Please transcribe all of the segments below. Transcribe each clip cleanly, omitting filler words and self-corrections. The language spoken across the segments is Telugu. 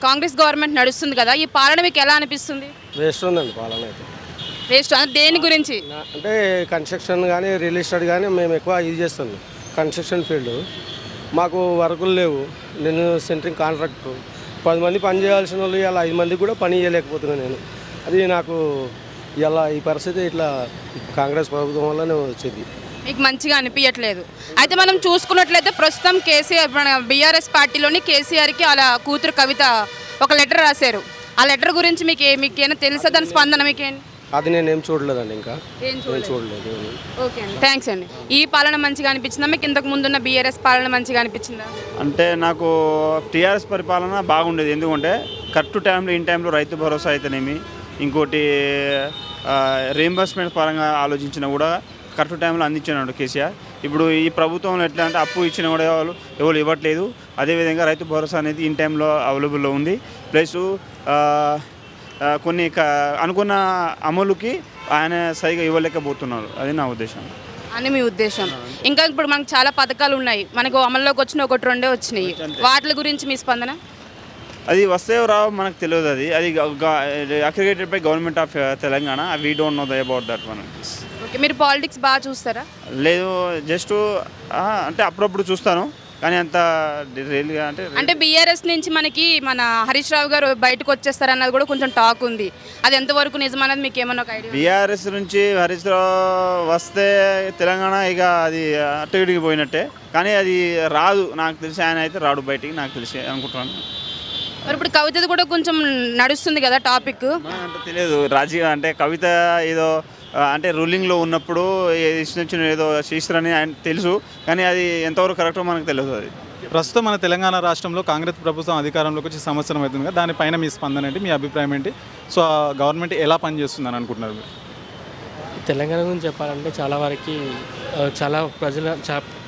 కాంగ్రెస్ గవర్నమెంట్ నడుస్తుంది కదా, ఈ పాలన మీకు ఎలా అనిపిస్తుంది? వేస్ట్ ఉందండి పాలన అయితే. వేస్ట్ దేని గురించి? అంటే కన్స్ట్రక్షన్ కానీ రియల్ ఎస్టేట్ కానీ మేము ఎక్కువ ఇది చేస్తాం. కన్స్ట్రక్షన్ ఫీల్డ్ మాకు వర్కులు లేవు. నేను సెంట్రింగ్ కాంట్రాక్టర్ 10 మంది పని చేయాల్సిన వాళ్ళు ఇలా 5 మందికి కూడా పని చేయలేకపోతున్నాను నేను. అది నాకు ఇలా ఈ పరిస్థితి ఇట్లా కాంగ్రెస్ ప్రభుత్వం వల్లనే వచ్చింది. మీకు మంచిగా అనిపించట్లేదు. అయితే మనం చూసుకున్నట్లయితే ప్రస్తుతం కేసీఆర్ మన బీఆర్ఎస్ పార్టీలోని కేసీఆర్కి అలా కూతురు కవిత ఒక లెటర్ రాశారు. ఆ లెటర్ గురించి మీకేమైనా తెలుసా? దాని స్పందన మీకేంటి? అది నేనేం చూడలేదండి, ఇంకా ఏం చూడలేదు. ఓకే అండి, థ్యాంక్స్ అండి. ఈ పాలన మంచిగా అనిపించిందా మీకు? ఇంతకు ముందున్న బీఆర్ఎస్ పాలన మంచిగా అనిపించిందా? అంటే నాకు టీఆర్ఎస్ పరిపాలన బాగుండేది. ఎందుకంటే కరెక్ట్ టైంలో ఇన్ టైంలో రైతు భరోసా అయితేనేమి, ఇంకోటి రీయింబర్స్మెంట్ పరంగా ఆలోచించినా కూడా కరెక్ట్ టైంలో అందించినాడు కేసీఆర్. ఇప్పుడు ఈ ప్రభుత్వంలో ఎట్లా అంటే అప్పు ఇచ్చిన కూడా ఎవరు ఇవ్వట్లేదు. అదేవిధంగా రైతు భరోసా అనేది ఇన్ టైంలో అవైలబుల్లో ఉంది. ప్లస్ కొన్ని అనుకున్న అమలుకి ఆయన సరిగా ఇవ్వలేకపోతున్నారు. అది నా ఉద్దేశం. అని మీ ఉద్దేశం. ఇంకా ఇప్పుడు మనకు చాలా పథకాలు ఉన్నాయి, మనకు అమల్లోకి వచ్చిన 1-2 వచ్చినాయి. వాటి గురించి మీ స్పందన? అది వస్తే రావు మనకు తెలియదు. అది aggregated by government of Telangana. We don't know about that one. Okay, మీరు పాలిటిక్స్ బాగా చూస్తారా? లేదు, జస్ట్ అంటే అప్పుడప్పుడు చూస్తాను, కానీ అంత రియల్గా అంటే బీఆర్ఎస్ నుంచి మన హరీష్ రావు గారు బయటకు వచ్చేస్తారన్నది కూడా కొంచెం టాక్ ఉంది. అది ఎంతవరకు నిజమన్నది మీకు ఏమన్నా ఒక ఐడియా? బీఆర్ఎస్ నుంచి హరీష్ రావు వస్తే తెలంగాణ ఇక అది అటు ఇటుకి పోయినట్టే. కానీ అది రాదు, నాకు తెలిసి ఆయన అయితే రాడు బయటికి, నాకు తెలిసి అనుకుంటున్నాను. మరి ఇప్పుడు కవితది కూడా కొంచెం నడుస్తుంది కదా టాపిక్. అంటే తెలియదు రాజకీయ అంటే కవిత ఏదో అంటే రూలింగ్లో ఉన్నప్పుడు ఇష్టం ఏదో చేస్తారని ఆయన తెలుసు, కానీ అది ఎంతవరకు కరెక్టో మనకు తెలియదు. అది ప్రస్తుతం మన తెలంగాణ రాష్ట్రంలో కాంగ్రెస్ ప్రభుత్వం అధికారంలోకి వచ్చి సంవత్సరం అవుతుంది కదా, దానిపైన మీ స్పందన ఏంటి, మీ అభిప్రాయం ఏంటి? సో ఆ గవర్నమెంట్ ఎలా పనిచేస్తుందని అనుకుంటున్నారు మీరు? తెలంగాణ గురించి చెప్పాలంటే చాలా వరకు చాలా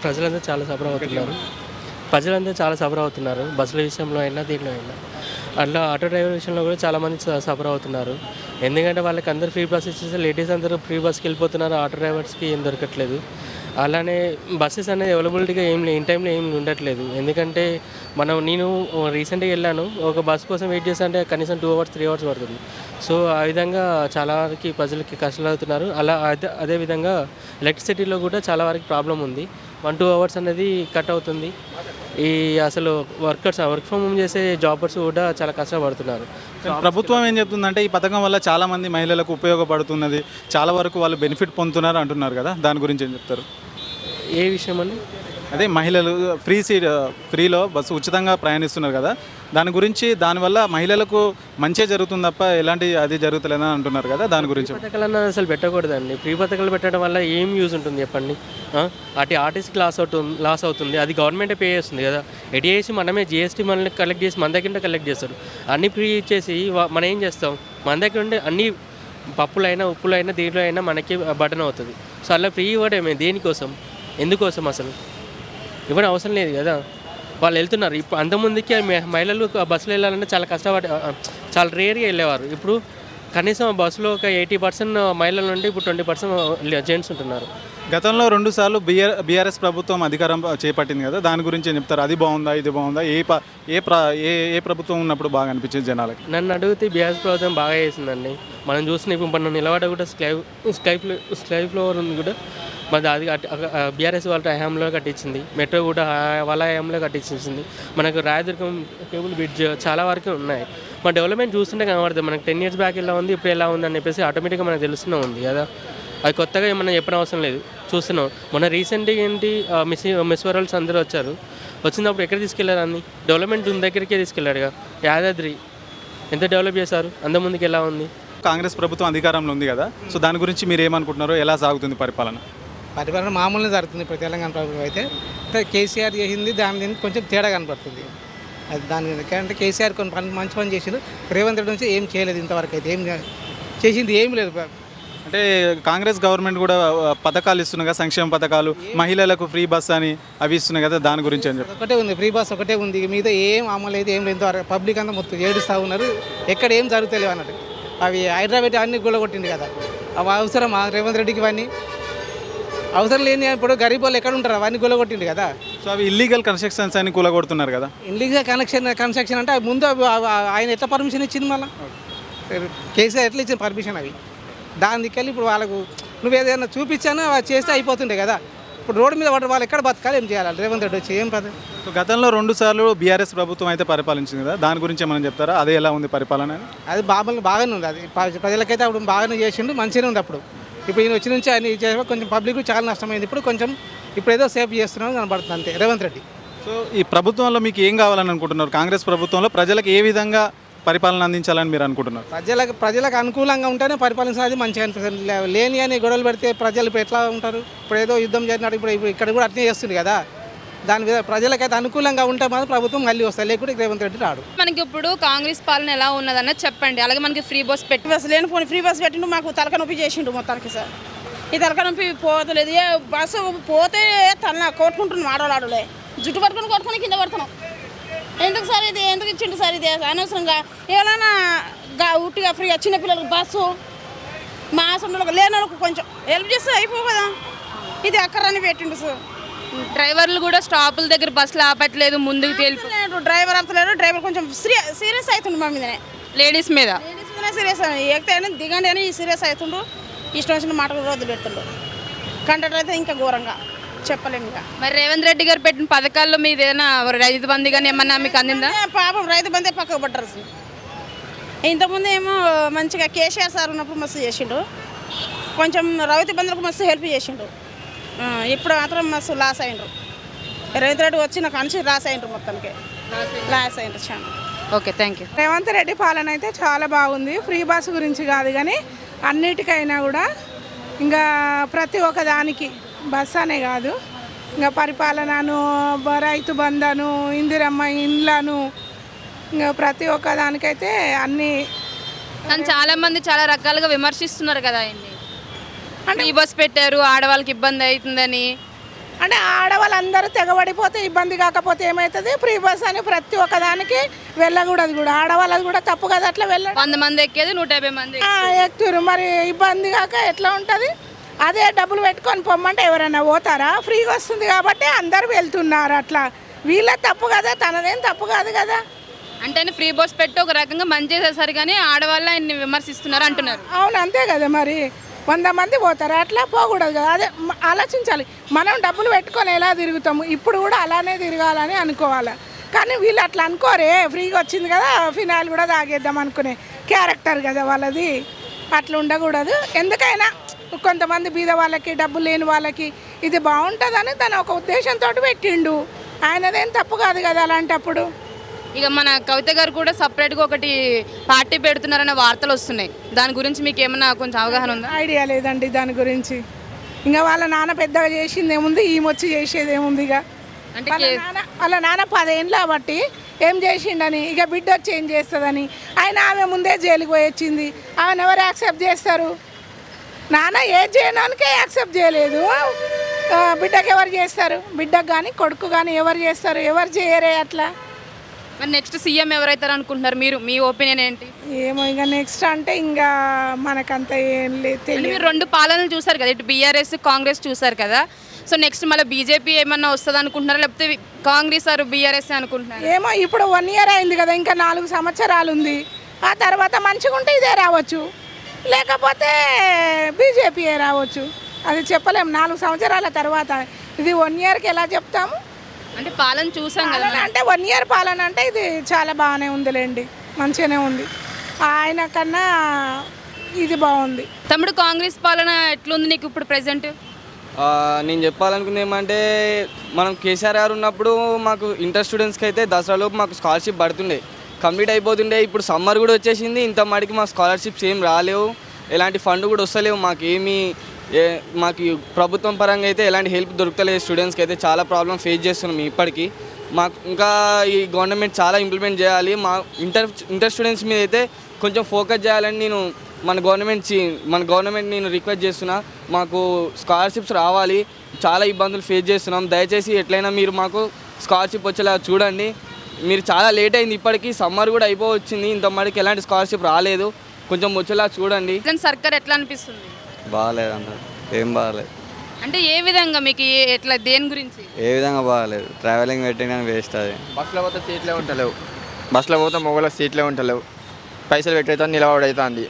ప్రజలంతా చాలా సఫర్ అవుతున్నారు. బస్సుల విషయంలో అయినా దీంట్లో అయినా. అట్లా ఆటో డ్రైవర్ విషయంలో కూడా చాలామంది సఫర్ అవుతున్నారు. ఎందుకంటే వాళ్ళకి అందరూ ఫ్రీ బస్ ఇచ్చేస్తే లేడీస్ అందరూ ఫ్రీ బస్కి వెళ్ళిపోతున్నారు, ఆటో డ్రైవర్స్కి ఏం దొరకట్లేదు. అలానే బస్సెస్ అనేది అవైలబిలిటీగా ఇన్ టైంలో ఏం ఉండట్లేదు. ఎందుకంటే నేను రీసెంట్గా వెళ్ళాను, ఒక బస్ కోసం వెయిట్ చేస్తా అంటే కనీసం 2 hours 3 hours పడుతుంది. సో ఆ విధంగా చాలా వరకు ప్రజలకి కష్టాలు అవుతున్నారు. అదేవిధంగా ఎలక్ట్రిసిటీలో కూడా చాలా వరకు ప్రాబ్లం ఉంది. 1-2 hours అనేది కట్ అవుతుంది. అసలు వర్క్ ఫ్రమ్ హోమ్ చేసే జాబర్స్ కూడా చాలా కష్టపడుతున్నారు. ప్రభుత్వం ఏం చెప్తుందంటే ఈ పథకం వల్ల చాలామంది మహిళలకు ఉపయోగపడుతున్నది, చాలా వరకు వాళ్ళు బెనిఫిట్ పొందుతున్నారు అంటున్నారు కదా, దాని గురించి ఏం చెప్తారు? ఏ విషయం అండి? అదే మహిళలు ఫ్రీలో బస్సు ఉచితంగా ప్రయాణిస్తున్నారు కదా, దానివల్ల మహిళలకు మంచి జరుగుతుంది తప్ప ఎలాంటి అది జరుగుతలేదని అంటున్నారు కదా, దాని గురించి. పథకాలన్నా అసలు పెట్టకూడదండి. ఫ్రీ పథకాలు పెట్టడం వల్ల ఏం యూజ్ ఉంటుంది చెప్పండి? ఆర్టీసీకి లాస్ అవుతుంది, అది గవర్నమెంటే పే చేస్తుంది కదా. ఎడి చేసి మనమే జిఎస్టీ మనల్ని కలెక్ట్ చేసి మన దగ్గర కలెక్ట్ చేస్తారు. అన్నీ ఫ్రీ ఇచ్చేసి మనం ఏం చేస్తాం? మన దగ్గర ఉండే అన్ని పప్పులైనా ఉప్పులైనా దీంట్లో అయినా మనకి బటన్ అవుతుంది. సో అలా ఫ్రీ ఇవ్వడమే దేనికోసం? ఎందుకోసం? అసలు ఇవ్వడం అవసరం లేదు కదా. వాళ్ళు వెళ్తున్నారు. ఇప్పుడు అంతకుముందుకి మహిళలు బస్సులో వెళ్ళాలంటే చాలా రేర్గా వెళ్ళేవారు. ఇప్పుడు కనీసం బస్సులో ఒక 80% మహిళలు ఉంటే ఇప్పుడు 20% జెంట్స్ ఉంటున్నారు. గతంలో 2 సార్లు బీఆర్ఎస్ ప్రభుత్వం అధికారం చేపట్టింది కదా, దాని గురించి ఏం చెప్తారు? అది బాగుందా, ఇది బాగుందా? ఏ ప్రభుత్వం ఉన్నప్పుడు బాగా అనిపించింది జనాలకి? నన్ను అడిగితే బీఆర్ఎస్ ప్రభుత్వం బాగా చేసిందండి. మనం చూసిన ఇప్పుడు మనం నిలబడ కూడా స్కై ఫ్లోర్ ఉంది కూడా, మరి అది బీఆర్ఎస్ వాళ్ళ హయాంలో కట్టించింది. మెట్రో కూడా వాళ్ళ హయాంలో కట్టించింది. మనకు రాయదుర్గం కేబుల్ బ్రిడ్జ్ చాలా వరకు ఉన్నాయి. మన డెవలప్మెంట్ చూస్తుంటే కనబడుతుంది. మనకు 10 years బ్యాక్ ఎలా ఉంది, ఇప్పుడు ఎలా ఉంది అని చెప్పేసి ఆటోమేటిక్గా మనకు తెలుస్తూనే ఉంది కదా. అది కొత్తగా ఏమన్నా చెప్పిన అవసరం లేదు, చూస్తున్నాం. మొన్న రీసెంట్గా మిస్ వరల్డ్స్ అందరూ వచ్చారు. వచ్చినప్పుడు ఎక్కడ తీసుకెళ్లారు? అన్ని డెవలప్మెంట్ ఉన్న దగ్గరికే తీసుకెళ్లాడుగా. యాదాద్రి ఎంత డెవలప్ చేశారు, అంతకుముందుకు ఎలా ఉంది? కాంగ్రెస్ ప్రభుత్వం అధికారంలో ఉంది కదా, సో దాని గురించి మీరు ఏమనుకుంటున్నారో, ఎలా సాగుతుంది పరిపాలన మామూలుగా జరుగుతుంది. ఇప్పుడు తెలంగాణ ప్రభుత్వం అయితే కేసీఆర్ చేసింది దాని కొంచెం తేడా కనపడుతుంది. అది దాని అంటే కేసీఆర్ కొన్ని మంచి పని చేసిండు, రేవంత్ రెడ్డి నుంచి ఏం చేయలేదు ఇంతవరకు. అయితే ఏం చేసింది ఏం లేదు. అంటే కాంగ్రెస్ గవర్నమెంట్ కూడా పథకాలు ఇస్తున్నాయి కదా, సంక్షేమ పథకాలు, మహిళలకు ఫ్రీ బస్ అని అవి ఇస్తున్నాయి కదా, దాని గురించి అని చెప్పి. ఒకటే ఉంది, ఫ్రీ బస్ ఒకటే ఉంది. మీద ఏం అమలు అయితే ఏం లేదు. పబ్లిక్ అంతా మొత్తం ఏడుస్తూ ఉన్నారు, ఎక్కడ ఏం జరుగుతలేవు అన్నట్టు. అవి హైదరాబాద్ అన్ని గుళ్ళగొట్టింది కదా, అవి అవసరమా రేవంత్ రెడ్డికి? ఇవన్నీ అవసరం లేని ఇప్పుడు గరీబ్ వాళ్ళు ఎక్కడ ఉంటారు అవన్నీ గొలగొట్టిండు కదా. సో అవి ఇల్లీగల్ కన్స్ట్రక్షన్స్ అని కూలగొడుతున్నారు కదా. ఇల్లీగల్ కన్స్ట్రక్షన్ అంటే ముందు ఆయన ఎట్లా పర్మిషన్ ఇచ్చింది మళ్ళీ కేసీఆర్ ఎట్లా ఇచ్చిన పర్మిషన్ అవి దాని దిక్కెళ్ళి ఇప్పుడు వాళ్ళకు నువ్వు ఏదైనా చూపించానో అవి చేస్తే అయిపోతుండే కదా. ఇప్పుడు రోడ్డు మీద వాళ్ళు ఎక్కడ బతకాలి ఏం చేయాలి రేవంత్ రెడ్డి వచ్చి ఏం పద. సో గతంలో 2 సార్లు బీఆర్ఎస్ ప్రభుత్వం అయితే పరిపాలించింది కదా, దాని గురించి ఏమైనా చెప్తారా? అదే ఎలా ఉంది పరిపాలన అని? అది బాగానే ఉంది, అది ప్రజలకైతే అప్పుడు బాగానే చేసిండు, మంచిగానే ఉంది అప్పుడు. ఇప్పుడు ఈయన వచ్చి నుంచి ఆయన చేసే కొంచెం పబ్లిక్ చాలా నష్టమైంది. ఇప్పుడు ఏదో సేఫ్ చేస్తున్నాం కనబడుతుంది అంతే రేవంత్ రెడ్డి. సో ఈ ప్రభుత్వంలో మీకు ఏం కావాలని అనుకుంటున్నారు? కాంగ్రెస్ ప్రభుత్వంలో ప్రజలకు ఏ విధంగా పరిపాలన అందించాలని మీరు అనుకుంటున్నారు? ప్రజలకు అనుకూలంగా ఉంటేనే పరిపాలించినది మంచిగా అనిపిస్తుంది. లేని అని గొడవలు పెడితే ప్రజలు ఇప్పుడు ఎట్లా ఉంటారు? ఇప్పుడు ఏదో యుద్ధం చేసినట్టు ఇప్పుడు ఇక్కడ కూడా అట్లనే చేస్తుంది కదా. దాని మీద ప్రజలకైతే అనుకూలంగా ఉంటే మాత్రం ప్రభుత్వం మళ్ళీ వస్తాయి, లేకుంటే రేవంత్ రెడ్డి రాడు. మనకి ఇప్పుడు కాంగ్రెస్ పాలన ఎలా ఉన్నదన్నది చెప్పండి. అలాగే మనకి ఫ్రీ బస్ పెట్టి బస్ లేని ఫోన్ ఫ్రీ బస్ పెట్టిండు, మాకు తలక నొప్పి చేసిండు మొత్తానికి సార్. ఈ తలక నొప్పి పోతలేదు, ఏ బస్సు పోతే తన కొట్టుకుంటున్నాం ఆడవాళ్ళే జుట్టు కొట్టుకొని కింద పడుతున్నాం. ఎందుకు సార్ ఇది ఎందుకు ఇచ్చిండు సార్? ఇది అనవసరంగా ఏమైనా ఉట్టిగా ఫ్రీగా చిన్నపిల్లలకు బస్సు మా సొంతలకు లేని వాళ్ళకు కొంచెం హెల్ప్ చేస్తే అయిపో కదా. ఇది అక్కడని పెట్టిండు సార్. డ్రైవర్లు కూడా స్టాపుల దగ్గర బస్సులు ఆపట్లేదు, ముందుకు లేడు డ్రైవర్ అంతలేడు. డ్రైవర్ కొంచెం సీరియస్ అవుతుండు మా మీదనే, లేడీస్ మీద లేడీస్ మీదనే సీరియస్ ఎక్కితే అయినా దిగండి అని సీరియస్ అవుతుండు. ఇష్టం వచ్చిన మాటలు రోజు పెడుతుండు. కండక్టర్ అయితే ఇంకా ఘోరంగా చెప్పలేము. ఇంకా మరి రేవంత్ రెడ్డి గారు పెట్టిన పథకాల్లో మీద ఏదైనా రైతు బంధు కానీ ఏమన్నా మీకు అందిందా? పాపం రైతు బందే పక్కకు పడ్డారు సార్. ఇంతకుముందు ఏమో మంచిగా కేసీఆర్ సార్ ఉన్నప్పుడు మస్తు చేసిండు, కొంచెం రైతు బంధులకు మస్తు హెల్ప్ చేసిండు. ఇప్పుడు మాత్రం మస్తు లాస్ అయ్యిండ్రు. రేవంత్ రెడ్డి వచ్చిన కానించి లాస్ అయ్యిండ్రు, మొత్తానికి లాస్ అయ్యిండ్రు చాలా. Okay, thank you. Revanth Reddy పాలన అయితే చాలా బాగుంది. ఫ్రీ బస్ గురించి కాదు కానీ అన్నిటికైనా కూడా ఇంకా ప్రతి ఒక్క దానికి బస్ అనే కాదు, ఇంకా పరిపాలనను, రైతు బంధను, ఇందిరమ్మ ఇండ్లను, ఇంకా ప్రతి ఒక్క దానికైతే అన్నీ. కానీ చాలా మంది చాలా రకాలుగా విమర్శిస్తున్నారు కదా ఆయన్ని. అంటే ఈ బస్ పెట్టారు, ఆడవాళ్ళకి ఇబ్బంది అవుతుందని. అంటే ఆడవాళ్ళందరూ తెగబడిపోతే ఇబ్బంది కాకపోతే ఏమవుతుంది? ఫ్రీ బస్ అని ప్రతి ఒక్క దానికి వెళ్ళకూడదు కూడా, ఆడవాళ్ళది కూడా తప్పు కదా. అట్లా వెళ్ళడం 100 మంది ఎక్కేది 150 మంది ఎక్కుతారు, మరి ఇబ్బంది కాక ఎట్లా ఉంటుంది? అదే డబ్బులు పెట్టుకొని పొమ్మంటే ఎవరైనా పోతారా? ఫ్రీగా వస్తుంది కాబట్టి అందరు వెళ్తున్నారు. అట్లా వీళ్ళ తప్పు కదా, తనదేం తప్పు కాదు కదా. అంటే ఫ్రీ బస్ పెట్టి ఒక రకంగా మంచి చేసేసారు కానీ ఆడవాళ్ళు ఆయన్ని విమర్శిస్తున్నారు అంటున్నారు. అవును, అంతే కదా. మరి 100 మంది పోతారు, అట్లా పోకూడదు కదా. అదే ఆలోచించాలి. మనం డబ్బులు పెట్టుకొని ఎలా తిరుగుతాము, ఇప్పుడు కూడా అలానే తిరగాలని అనుకోవాలి. కానీ వీళ్ళు అట్లా అనుకోరే, ఫ్రీగా వచ్చింది కదా ఫినాయిల్ కూడా తాగేద్దాం అనుకునే క్యారెక్టర్ కదా వాళ్ళది. అట్లా ఉండకూడదు. ఎందుకైనా కొంతమంది బీద వాళ్ళకి, డబ్బులు లేని వాళ్ళకి ఇది బాగుంటుందని తన ఒక ఉద్దేశంతో పెట్టిండు. ఆయనదేం తప్పు కాదు కదా అలాంటప్పుడు. ఇక మన కవిత గారు కూడా సపరేట్గా ఒకటి పార్టీ పెడుతున్నారనే వార్తలు వస్తున్నాయి. దాని గురించి మీకు ఏమన్నా కొంచెం అవగాహన ఉందా? ఐడియా లేదండి దాని గురించి. ఇంకా వాళ్ళ నాన్న పెద్దగా చేసింది ఏముంది, ఈమె చేసేది ఏముంది? ఇక అంటే వాళ్ళ నాన్న 10 ఏళ్ళు కాబట్టి ఏం చేసిండని, ఇక బిడ్డ వచ్చి ఏం చేస్తుందని. ఆమె ముందే జైలుకి పోయి వచ్చింది. ఆమెను ఎవరు యాక్సెప్ట్ చేస్తారు? నాన్న ఏం చేయడానికే యాక్సెప్ట్ చేయలేదు, బిడ్డకి ఎవరు చేస్తారు? బిడ్డకు కానీ కొడుకు కానీ ఎవరు చేస్తారు? ఎవరు చేయరే అట్లా. మరి నెక్స్ట్ సీఎం ఎవరైతారు అనుకుంటున్నారు మీరు? మీ ఒపీనియన్ ఏంటి? ఏమో ఇక నెక్స్ట్ అంటే ఇంకా మనకంత ఏం లేదు, తెలియదు. మీరు 2 పాలనలు చూసారు కదా, ఇటు బీఆర్ఎస్ కాంగ్రెస్ చూసారు కదా. సో నెక్స్ట్ మళ్ళీ బీజేపీ ఏమన్నా వస్తుంది అనుకుంటున్నారా, లేకపోతే కాంగ్రెస్ ఆరు బీఆర్ఎస్ అనుకుంటున్నారు? ఏమో ఇప్పుడు 1 ఇయర్ అయింది కదా, ఇంకా 4 సంవత్సరాలు ఉంది. ఆ తర్వాత మంచిగా ఉంటే ఇదే రావచ్చు, లేకపోతే బీజేపీయే రావచ్చు. అది చెప్పలేము. 4 సంవత్సరాల తర్వాత ఇది 1 ఇయర్కి ఎలా చెప్తాము? అంటే పాలన చూసాం కదా. అంటే 1 ఇయర్ పాలన అంటే ఇది చాలా బాగానే ఉందిలేండి, మంచిగానే ఉంది. ఆయన కన్నా ఇది బాగుంది. తమ్ముడు, కాంగ్రెస్ పాలన ఎట్లుంది నీకు ఇప్పుడు ప్రెసెంట్? నేను చెప్పాలనుకుంది ఏమంటే, మనం కేసీఆర్ గారు ఉన్నప్పుడు మాకు ఇంటర్ స్టూడెంట్స్కి అయితే దసరాలోపు మాకు స్కాలర్షిప్ పడుతుండే, కంప్లీట్ అయిపోతుండే. ఇప్పుడు సమ్మర్ కూడా వచ్చేసింది, ఇంత మటుకు మాకు స్కాలర్షిప్స్ ఏం రాలేవు, ఎలాంటి ఫండ్ కూడా వస్తలేవు. మాకు ప్రభుత్వం పరంగా అయితే ఎలాంటి హెల్ప్ దొరకలేదు. స్టూడెంట్స్కి అయితే చాలా ప్రాబ్లం ఫేస్ చేస్తున్నాం ఇప్పటికీ. మాకు ఇంకా ఈ గవర్నమెంట్ చాలా ఇంప్లిమెంట్ చేయాలి. మా ఇంటర్ స్టూడెంట్స్ మీద అయితే కొంచెం ఫోకస్ చేయాలని నేను మన గవర్నమెంట్ నేను రిక్వెస్ట్ చేస్తున్నా. మాకు స్కాలర్షిప్స్ రావాలి, చాలా ఇబ్బందులు ఫేస్ చేస్తున్నాం. దయచేసి ఎట్లయినా మీరు మాకు స్కాలర్షిప్ వచ్చేలా చూడండి. మీరు చాలా లేట్ అయింది, ఇప్పటికీ సమ్మర్ కూడా అయిపోవచ్చింది, ఇంత మటుకు ఎలాంటి స్కాలర్షిప్ రాలేదు, కొంచెం వచ్చేలా చూడండి. సర్కార్ ఎట్లా అనిపిస్తుంది? బాగాలేదు అన్న, ఏం బాగాలేదు. అంటే ఏ విధంగా మీకు ఎట్లా దేని గురించి? ఏ విధంగా బాగాలేదు, ట్రావెలింగ్ పెట్టిన వేస్ట్ అది. బస్సులో పోతే సీట్లే ఉంటలేవు, బస్సులో పోతే మొగల సీట్లే ఉంటలేవు, పైసలు పెట్టేతో నిలబడవుతుంది.